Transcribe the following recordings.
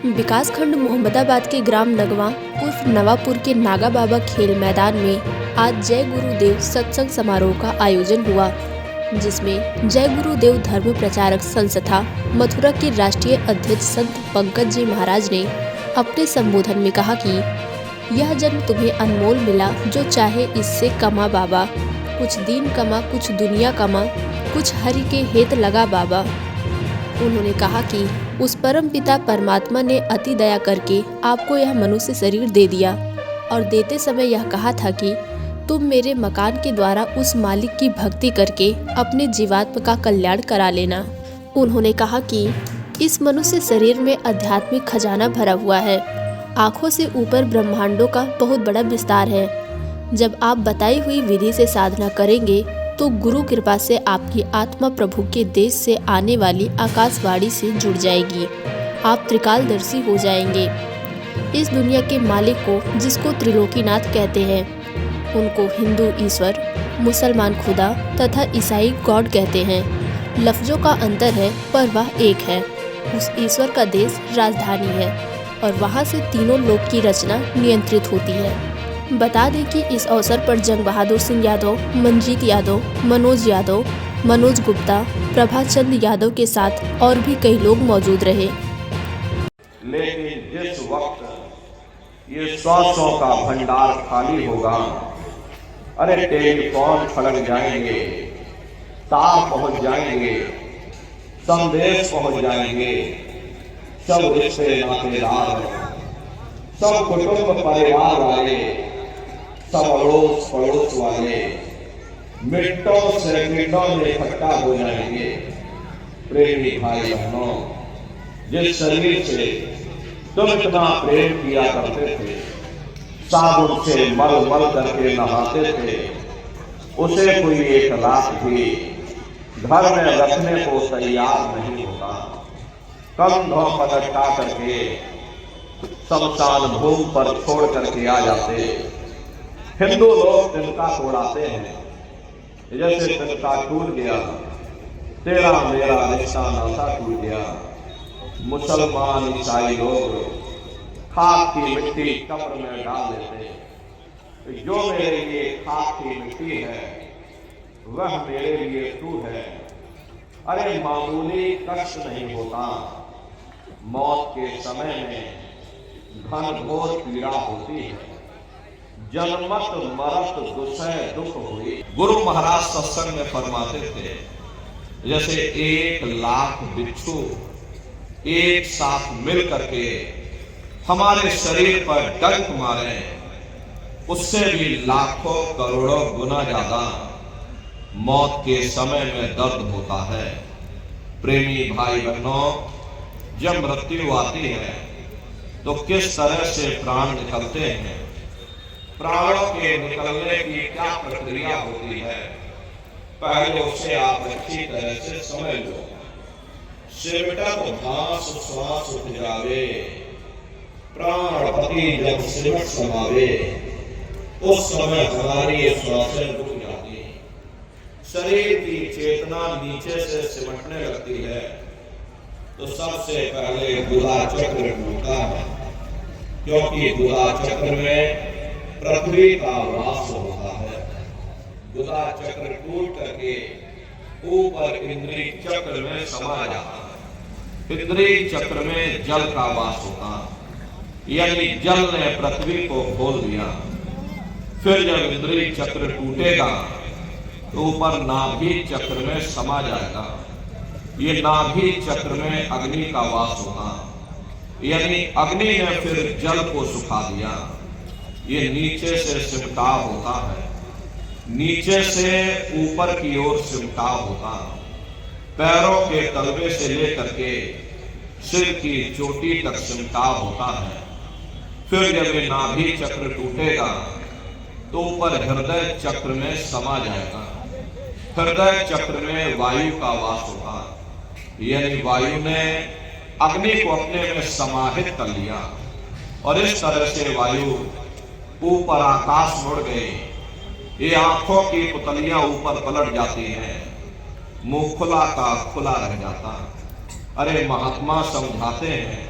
विकासखंड मोहम्मदाबाद के ग्राम नगवा उर्फ नवापुर के नागा बाबा खेल मैदान में आज जय गुरुदेव सत्संग समारोह का आयोजन हुआ, जिसमें जय गुरुदेव धर्म प्रचारक संस्था मथुरा के राष्ट्रीय अध्यक्ष संत पंकज जी महाराज ने अपने संबोधन में कहा कि यह जन्म तुम्हें अनमोल मिला, जो चाहे इससे कमा बाबा, कुछ दीन कमा कुछ दुनिया कमा, कुछ हरि के हेत लगा बाबा। उन्होंने कहा कि उस परम पिता परमात्मा ने अति दया करके आपको यह मनुष्य शरीर दे दिया और देते समय यह कहा था कि तुम मेरे मकान के द्वारा उस मालिक की भक्ति करके अपने जीवात्मा का कल्याण करा लेना। उन्होंने कहा कि इस मनुष्य शरीर में आध्यात्मिक खजाना भरा हुआ है, आँखों से ऊपर ब्रह्मांडों का बहुत बड़ा विस्तार है। जब आप बताई हुई विधि से साधना करेंगे तो गुरु कृपा से आपकी आत्मा प्रभु के देश से आने वाली आकाशवाणी से जुड़ जाएगी। आप त्रिकालदर्शी हो जाएंगे। इस दुनिया के मालिक को, जिसको त्रिलोकीनाथ कहते हैं, उनको हिंदू ईश्वर, मुसलमान खुदा तथा ईसाई गॉड कहते हैं। लफ्जों का अंतर है पर वह एक है। उस ईश्वर का देश राजधानी है और वहाँ से तीनों लोक की रचना नियंत्रित होती है। बता दें कि इस अवसर पर जंग बहादुर सिंह यादव, मंजीत यादव, मनोज यादव, मनोज गुप्ता, प्रभा चंद यादव के साथ और भी कई लोग मौजूद रहे। लेकिन जिस वक्त ये 100 का भंडार खाली होगा, अरे टेलीफोन खड़क जाएंगे, तार पहुंच जाएंगे, संदेश पहुंच जाएंगे, सब रिश्ते नातेदार, सब कुटुंब परिवार वाले, सब अड़ोस पड़ोस वाले मिनटों सेकंडों में इकट्ठा हो जाएंगे। प्रेमी भाई बहनों, जिस शरीर से तुम इतना प्रेम किया करते थे, साबुन से मल मल करके नहाते थे, उसे कोई 1 लाख भी घर में रखने को तैयार नहीं होता। कंधों पर लटका करके शमशान भूमि पर छोड़ करके आ जाते। हिंदू लोग तिनका तोड़ाते हैं, जैसे तिनका टूट गया, तेरा मेरा रिश्ता नाता टूट गया। मुसलमान ईसाई लोग खाक की मिट्टी कब्र में डाल देते। जो मेरे लिए खाक की मिट्टी है, वह मेरे लिए तू है। अरे मामूली कष्ट नहीं होता, मौत के समय में घनघोर पीड़ा होती है। जन्मत मरत दुसह दुख हुई। गुरु महाराज सत्संग में फरमाते थे, जैसे 1 लाख बिच्छू एक साथ मिल करके हमारे शरीर पर डंक मारे, उससे भी लाखों करोड़ों गुना ज्यादा मौत के समय में दर्द होता है। प्रेमी भाई बहनों, जब मृत्यु आती है तो किस तरह से प्राण निकलते हैं, प्राणों के निकलने की क्या प्रक्रिया होती है, पहले उसे आप अच्छी तरह से समझ लो। सिमटत घास श्वास उठ जावे, प्राणपति जब सिमट समावे, उस समय हमारी श्वासें रुक जाती हैं, शरीर की चेतना नीचे से सिमटने लगती है। तो सबसे पहले गुदा चक्र टूटता है, क्योंकि गुदा चक्र में पृथ्वी का वास होता है। गुदा चक्र टूट करके ऊपर इंद्रिय चक्र में समा जाता है। इंद्रिय चक्र में जल का वास होता, यानी जल ने पृथ्वी को खोल दिया। फिर जब इंद्रिय चक्र टूटेगा तो ऊपर नाभि चक्र में समा जाएगा। ये नाभि चक्र में अग्नि का वास होगा, यानी अग्नि ने फिर जल को सुखा दिया। ये नीचे से सिमटाव होता है, नीचे से ऊपर की ओर सिमटाव होता, पैरों के तलवे से लेकर के सिर की चोटी तक सिमटाव होता है। फिर जब ये नाभि चक्र टूटेगा तो ऊपर हृदय चक्र में समा जाएगा। हृदय चक्र में वायु का वास होता, यानी वायु ने अग्नि को अपने में समाहित कर लिया और इस तरह से वायु ऊपर आकाश मुड़ गए। ये आंखों की पुतलियां ऊपर पलट जाती हैं, मुंह खुला का खुला रह जाता। अरे महात्मा समझाते हैं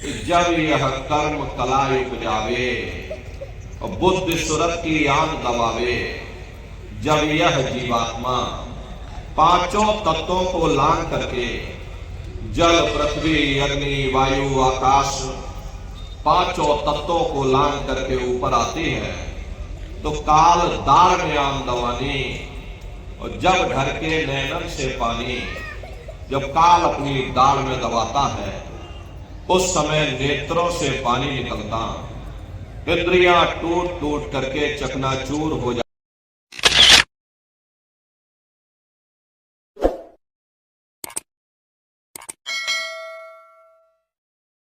जब यह कर्म कलाय उपजावे और बुद्धि सुरत की आन दबावे, जब यह जीवात्मा पांचों तत्वों को लांग करके जल पृथ्वी अग्नि वायु आकाश पांचों तत्वों को लांग करके ऊपर आती है, तो काल दार में आन दवानी, और जब ढर के नैनन से पानी, जब काल अपनी दाढ़ में दबाता है उस समय नेत्रों से पानी निकलता, इंद्रियां टूट टूट करके चकनाचूर हो